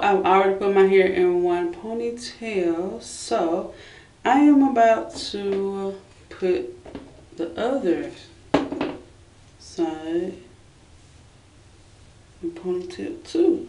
I've already put my hair in one ponytail, so I am about to put the other side in ponytail too.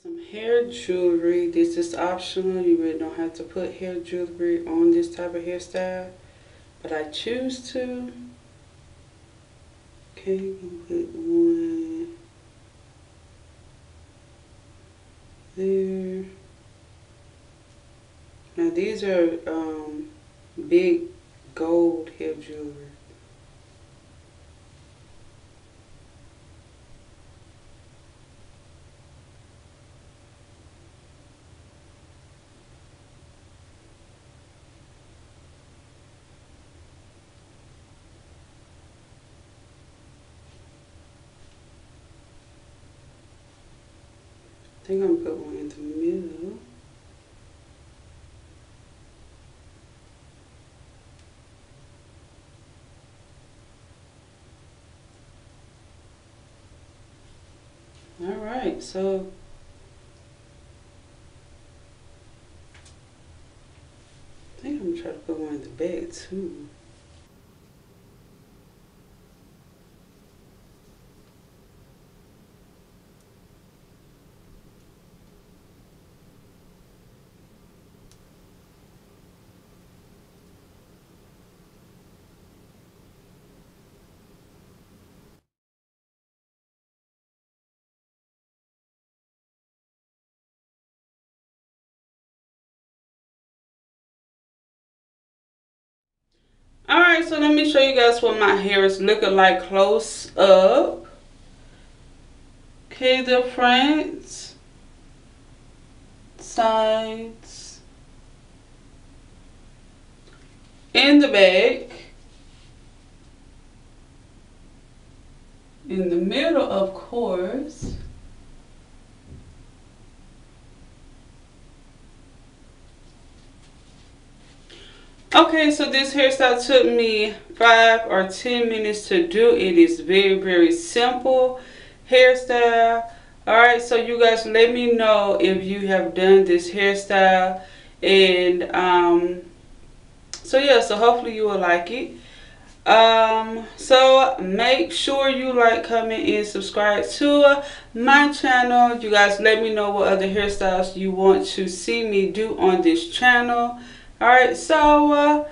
Some hair jewelry. This is optional. You really don't have to put hair jewelry on this type of hairstyle, but I choose to. Okay, I'm gonna put one there. Now these are big gold hair jewelry. I think I'm gonna put one in the middle. Alright, so I think I'm gonna try to put one in the back too. Alright, so let me show you guys what my hair is looking like close up. Okay, the front, sides, in the back, in the middle, of course. Okay, so this hairstyle took me 5 or 10 minutes to do. It is very, very simple hairstyle. Alright, so you guys let me know if you have done this hairstyle. And so yeah, so hopefully you will like it. So make sure you like, comment, and subscribe to my channel. You guys let me know what other hairstyles you want to see me do on this channel. Alright, so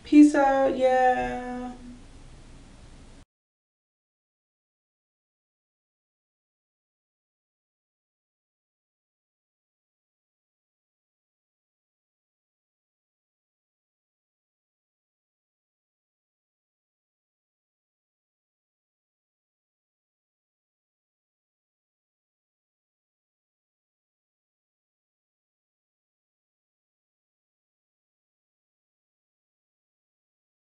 peace out, yeah.